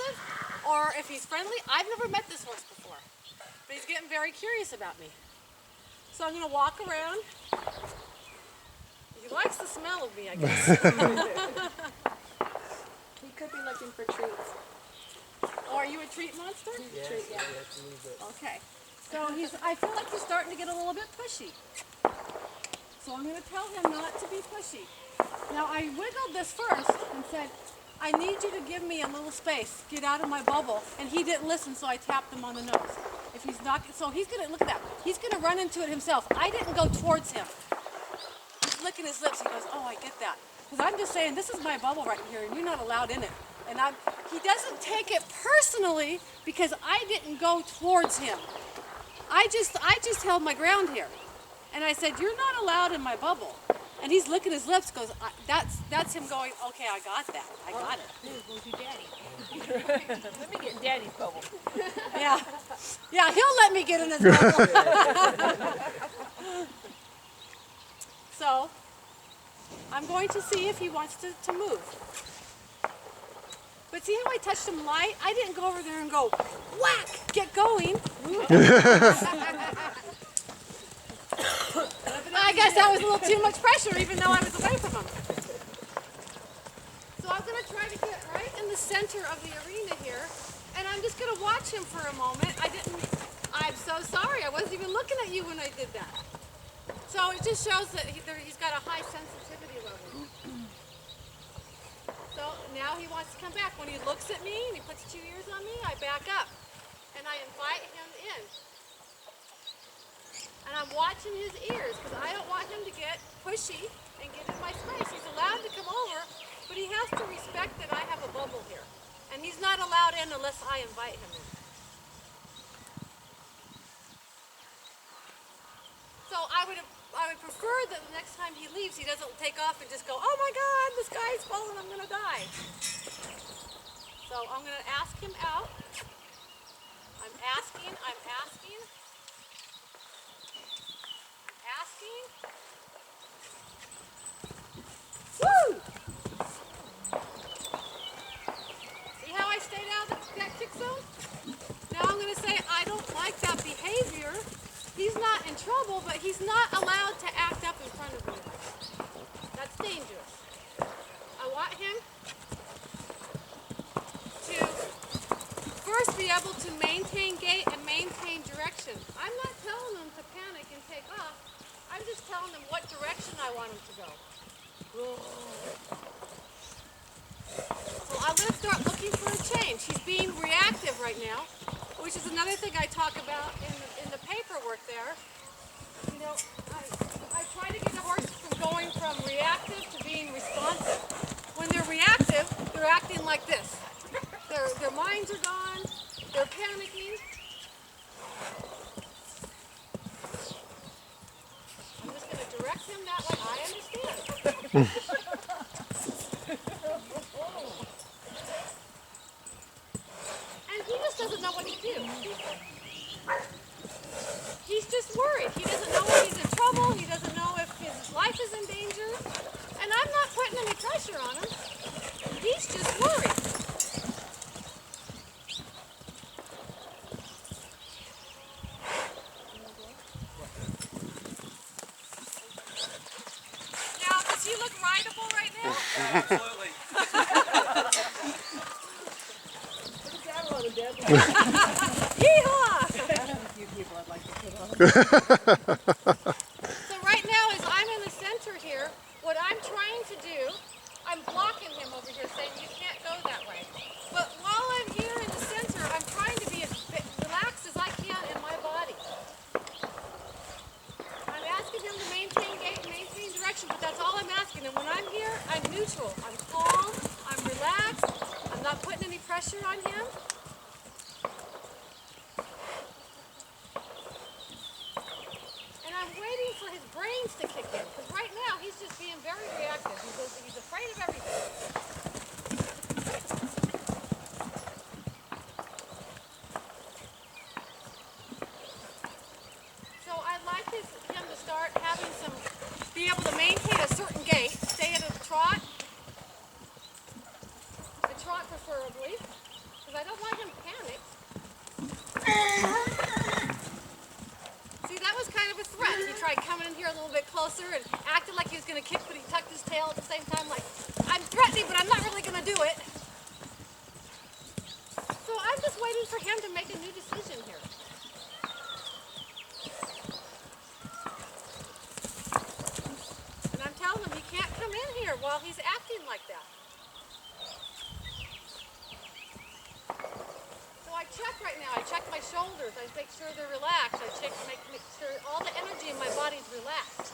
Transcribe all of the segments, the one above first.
aggressive or if he's friendly. I've never met this horse before, but he's getting very curious about me. So I'm going to walk around. He likes the smell of me, I guess. He could be looking for treats. Oh, are you a treat monster? Yeah, Yeah, a little bit. Okay. So I feel like he's starting to get a little bit pushy. So I'm going to tell him not to be pushy. Now I wiggled this first and said, I need you to give me a little space. Get out of my bubble. And he didn't listen, so I tapped him on the nose. If he's not, so he's going to, look at that. He's going to run into it himself. I didn't go towards him. He's licking his lips. He goes, oh, I get that. Because I'm just saying, this is my bubble right here, and you're not allowed in it. And he doesn't take it personally because I didn't go towards him. I just held my ground here. And I said, you're not allowed in my bubble. And he's licking his lips, goes, that's him going, okay, I got that. I got it. Go to Daddy. Let me get in Daddy's bubble. Yeah. Yeah, he'll let me get in his bubble. So, I'm going to see if he wants to move. But see how I touched him light? I didn't go over there and go, whack, get going. I guess that was a little too much pressure, even though I was away from him. So I'm going to try to get right in the center of the arena here, and I'm just going to watch him for a moment. I'm so sorry, I wasn't even looking at you when I did that. So it just shows that he's got a high sensitivity level. So now he wants to come back. When he looks at me and he puts 2 ears on me, I back up, and I invite him in. And I'm watching his ears because I don't want him to get pushy and get in my space. He's allowed to come over, but he has to respect that I have a bubble here. And he's not allowed in unless I invite him in. So I would prefer that the next time he leaves, he doesn't take off and just go, oh my God, the sky's falling, I'm going to die. So I'm going to ask him out. I'm asking. Woo! See how I stayed out of that kick zone? Now I'm going to say I don't like that behavior. He's not in trouble, but he's not allowed to act up in front of me. That's dangerous. I want him to first be able to maintain gait and maintain direction. I'm not telling him to panic and take off. I'm just telling him what direction I want him to go. So I'm going to start looking for a change. He's being reactive right now, which is another thing I talk about in the paperwork there. You know, I try to get a horse from going from reactive to being responsive. When they're reactive, they're acting like this. Their minds are gone, they're panicking. I'm just going to direct him that way. I understand. And he just doesn't know what to do. He's just worried. He doesn't know if he's in trouble. He doesn't know if his life is in danger. And I'm not putting any pressure on him. He's just worried. Now, does he look rideable right now? Absolutely. Yeehaw! A few people I'd like to put on. So right now, as I'm in the center here, what I'm trying to do, I'm blocking him over here, saying you can't go that way. But while I'm here in the center, I'm trying to be as relaxed as I can in my body. I'm asking him to maintain gait and maintain direction, but that's all I'm asking. And when I'm here, I'm neutral. I'm calm. I'm relaxed. I'm not putting any pressure on him. And I'm waiting for his brains to kick in, because right now he's just being very reactive. He's afraid of everything. So I'd like him to start having be able to maintain a certain gait, stay at a trot preferably, because I my shoulders. I make sure they're relaxed. I make sure all the energy in my body's relaxed.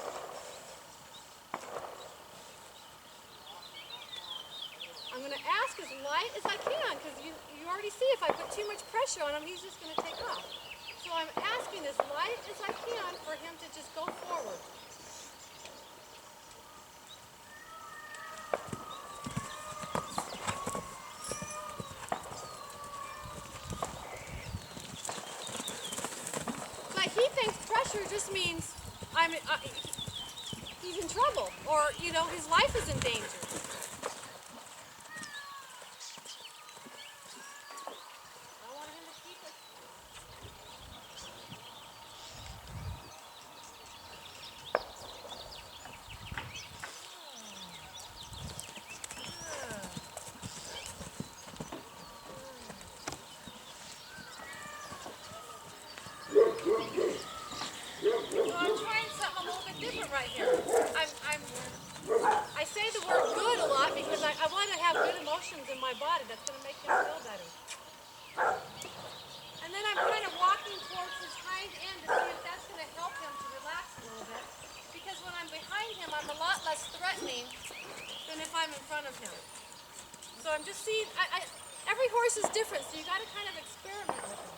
I'm going to ask as light as I can because you already see if I put too much pressure on him, he's just going to take off. So I'm asking as light as I can for him to just go forward. But he thinks pressure just means he's in trouble or, you know, his life is in danger. I want him to keep it. So I'm trying something a little bit different right here. I say the word good a lot because I want to have good emotions in my body. That's going to make him feel better. And then I'm kind of walking towards his hind end to see if that's going to help him to relax a little bit. Because when I'm behind him, I'm a lot less threatening than if I'm in front of him. So I'm just seeing, every horse is different, so you got to kind of experiment with them.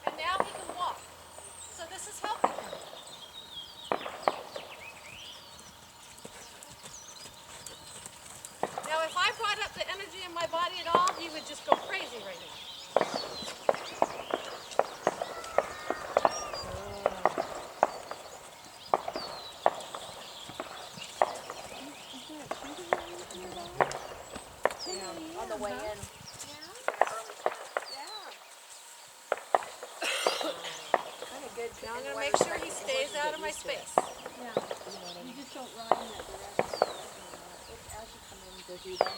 And now he can walk. So this is helping him. Now if I brought up the energy in my body at all, he would just go crazy right now. On the way in. Kind of good. Now I'm going to make sure he stays out of my space. Yeah. You just don't run in that direction. As you come in to do that.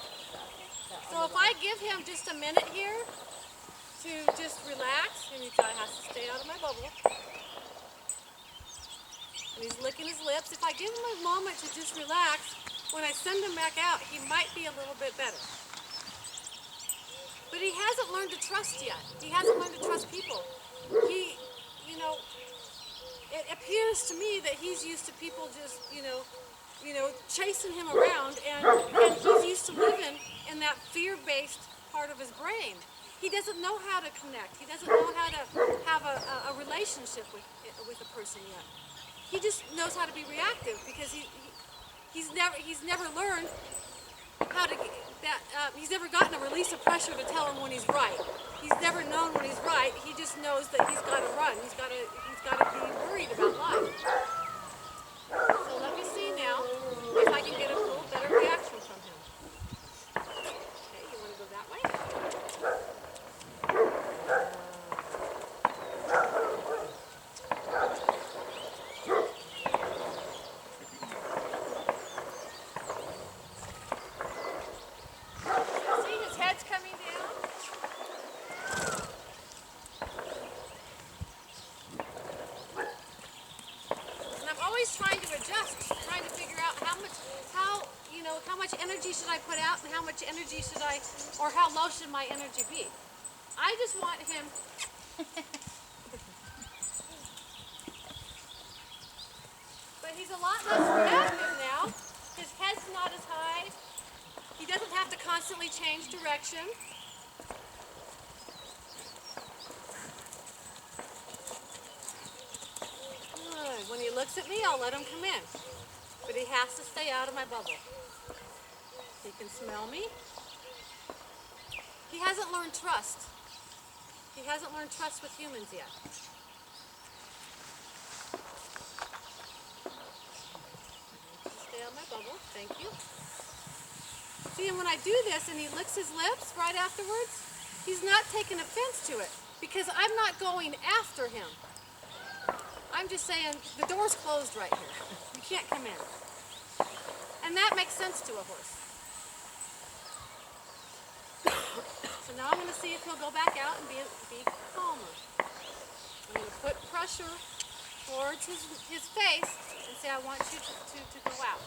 So if I give him just a minute here to just relax, and he has to stay out of my bubble. And he's licking his lips. If I give him a moment to just relax, when I send him back out, he might be a little bit better. But he hasn't learned to trust yet. He hasn't learned to trust people. He, you know, it appears to me that he's used to people just, chasing him around, and he's used to living in that fear-based part of his brain. He doesn't know how to connect. He doesn't know how to have a relationship with a person yet. He just knows how to be reactive because he's never learned how to he's never gotten a release of pressure to tell him when he's right. He's never known when he's right. He just knows that he's got to run. He's got to be worried about life. So let me see now if I can get a little better reaction from him. Okay, you want to go that way? See, his head's coming down. And I'm always trying to adjust, trying to figure out how much energy should I put out and how much energy should I, or how low should my energy be. I just want him. But he's a lot less reactive now. His head's not as high. He doesn't have to constantly change direction. Good. When he looks at me, I'll let him come in. But he has to stay out of my bubble. He can smell me. He hasn't learned trust. He hasn't learned trust with humans yet. Stay on my bubble. Thank you. See, and when I do this and he licks his lips right afterwards, he's not taking offense to it because I'm not going after him. I'm just saying the door's closed right here. You can't come in. And that makes sense to a horse. So now I'm going to see if he'll go back out and be calmer. I'm going to put pressure towards his face and say, I want you to go out.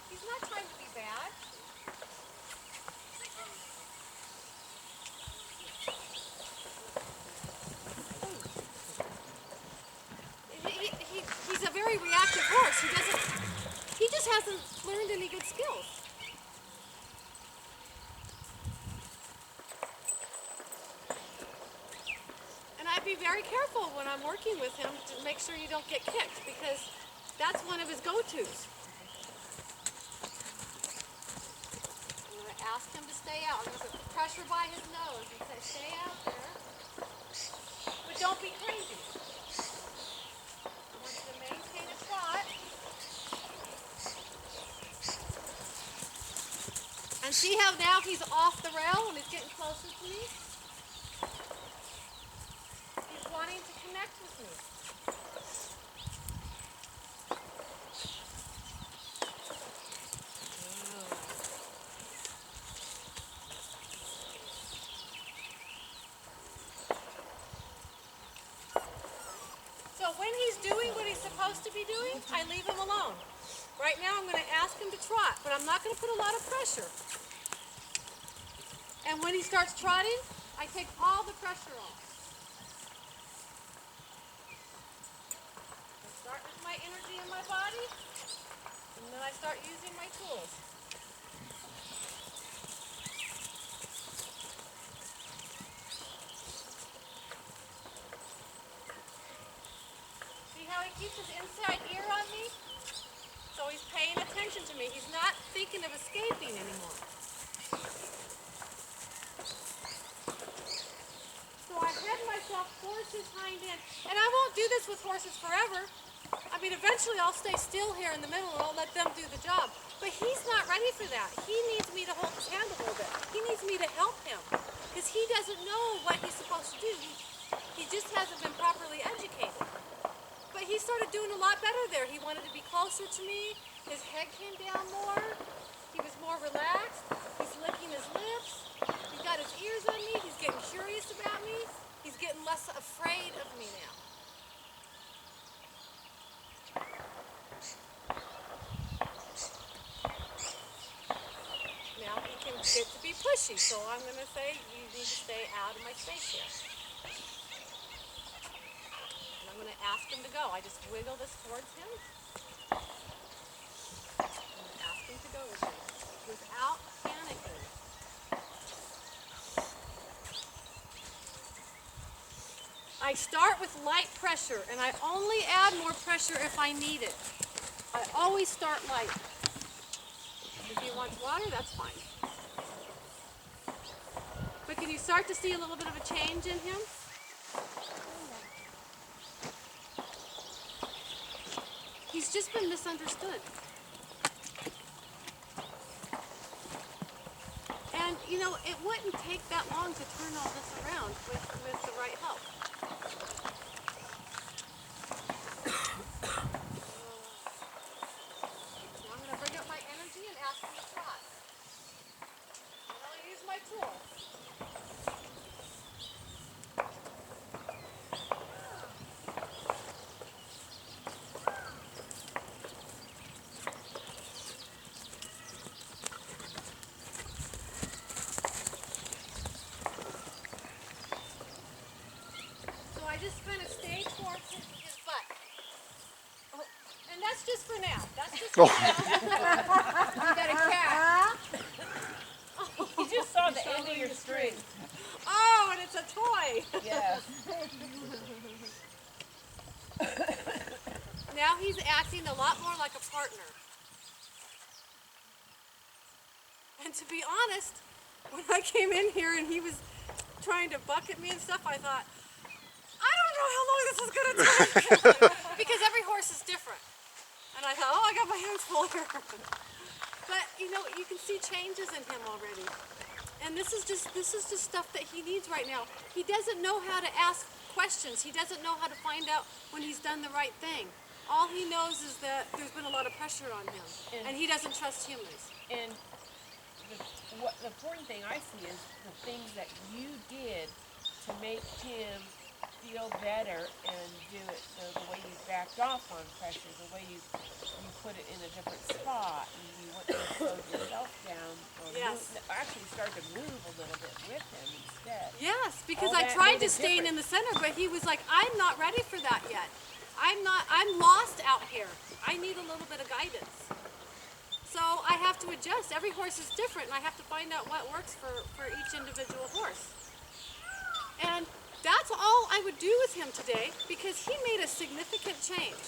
He's not trying to be bad. He's a very reactive horse. He just hasn't learned any good skills. And I'd be very careful when I'm working with him to make sure you don't get kicked, because that's one of his go-tos. I'm going to ask him to stay out. I'm going to put pressure by his nose and say, stay out there. But don't be crazy. I want you to maintain a trot. And see how now he's off the rail and he's getting closer to me? He's wanting to connect with me. So when he's doing what he's supposed to be doing, I leave him alone. Right now I'm going to ask him to trot, but I'm not going to put a lot of pressure. And when he starts trotting, I take all the pressure off. I start with my energy in my body, and then I start using my tools. See how he keeps his inside ear on me? So he's paying attention to me. He's not thinking of escaping anymore. So I head myself towards his hind end. And I won't do this with horses forever. I mean, eventually I'll stay still here in the middle and I'll let them do the job. But he's not ready for that. He needs me to hold his hand a little bit. He needs me to help him. Because he doesn't know what he's supposed to do. He just hasn't been properly educated. But he started doing a lot better there. He wanted to be closer to me. His head came down more. He was more relaxed. He's licking his lips. He's got his ears on me. He's getting curious about me. He's getting less afraid of me now. Now he can get to be pushy, so I'm going to say, you need to stay out of my space here. And I'm going to ask him to go. I just wiggle this towards him. I'm going to ask him to go with me without panicking. I start with light pressure, and I only add more pressure if I need it. I always start light. If he wants water, that's fine. But can you start to see a little bit of a change in him? He's just been misunderstood. And, you know, it wouldn't take that long to turn all this around with the right help. Now I'm going to bring up my energy and ask him to trot. And I'll use my tool. So I just kind of stay towards his butt. Oh, and that's just for now. That's just for now. You got a cat. You just saw the end of your string. Oh, and it's a toy. Yeah. Now he's acting a lot more like a partner. And to be honest, when I came in here and he was trying to bucket me and stuff, I thought, I don't know how long this is going to take. Because every horse is different. And I thought, oh, I got my hands full here. But, you know, you can see changes in him already. And this is just stuff that he needs right now. He doesn't know how to ask questions. He doesn't know how to find out when he's done the right thing. All he knows is that there's been a lot of pressure on him, and he doesn't trust humans. And the important thing I see is the things that you did to make him feel better and do it the way you backed off on pressure, the way you put it in a different spot, and you want to slow yourself down, or Yes. actually start to move a little bit with him instead. Yes, because All I that tried made to a stay in difference. the center, but he was like, I'm not ready for that yet. I'm lost out here. I need a little bit of guidance. So I have to adjust. Every horse is different, and I have to find out what works for each individual horse. And that's all I would do with him today, because he made a significant change.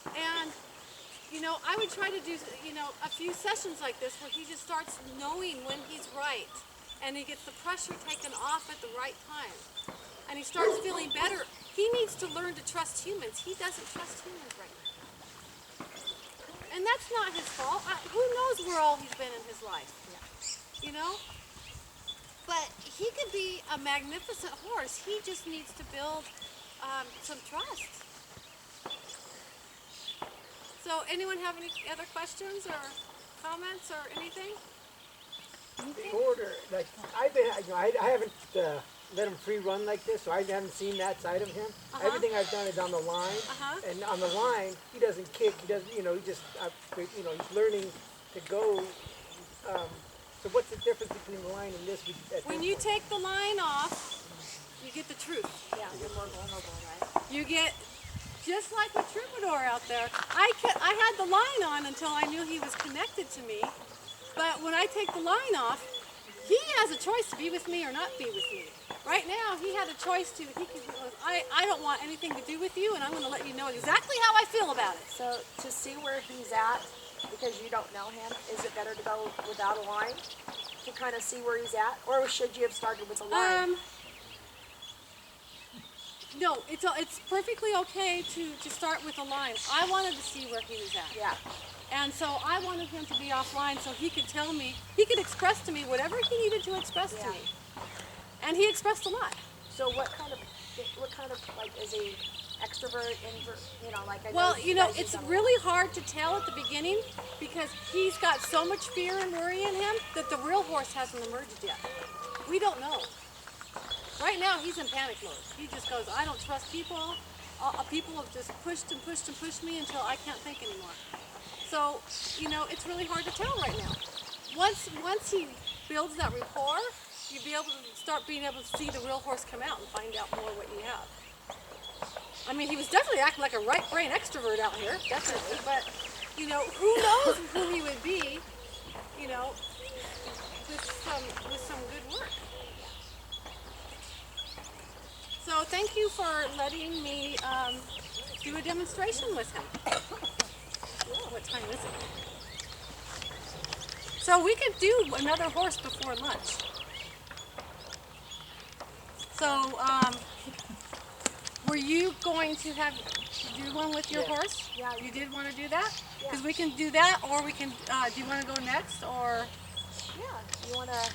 And, you know, I would try to do, you know, a few sessions like this where he just starts knowing when he's right, and he gets the pressure taken off at the right time. And he starts feeling better. He needs to learn to trust humans. He doesn't trust humans right now. And that's not his fault. Who knows where all he's been in his life? You know? But he could be a magnificent horse. He just needs to build some trust. So anyone have any other questions or comments or anything? The order, like, I haven't let him free run like this, so I haven't seen that side of him. Uh-huh. Everything I've done is on the line, Uh-huh. and on the line, he doesn't kick, he doesn't, you know, he just, you know, he's learning to go. So what's the difference between the line and this? When you take the line off, you get the truth. Yeah, you're more vulnerable, right? You get, just like a troubadour out there. I had the line on until I knew he was connected to me. But when I take the line off, he has a choice to be with me or not be with me. Right now, he had a choice to, I don't want anything to do with you, and I'm going to let you know exactly how I feel about it. So to see where he's at, because you don't know him, is it better to go without a line to kind of see where he's at, or should you have started with a line? No, it's perfectly okay to start with a line. I wanted to see where he was at. Yeah. And so I wanted him to be offline so he could tell me, he could express to me whatever he needed to express to me. And he expressed a lot. So what kind of like is he extrovert, invert? You know, like I know Well, you know, guys it's use them. really hard to tell at the beginning because he's got so much fear and worry in him that the real horse hasn't emerged yet. We don't know. Right now, he's in panic mode. He just goes, I don't trust people. People have just pushed and pushed and pushed me until I can't think anymore. So, you know, it's really hard to tell right now. Once he builds that rapport, you'll be able to start being able to see the real horse come out and find out more what you have. I mean, he was definitely acting like a right brain extrovert out here, definitely. But, you know, who knows who he would be, you know, with some good work. So thank you for letting me do a demonstration with him. What time is it? So we could do another horse before lunch. So, were you going to do one with your horse? Yeah. You did want to do that? Yeah. Because we can do that, or we can, do you want to go next, or? Yeah. You want to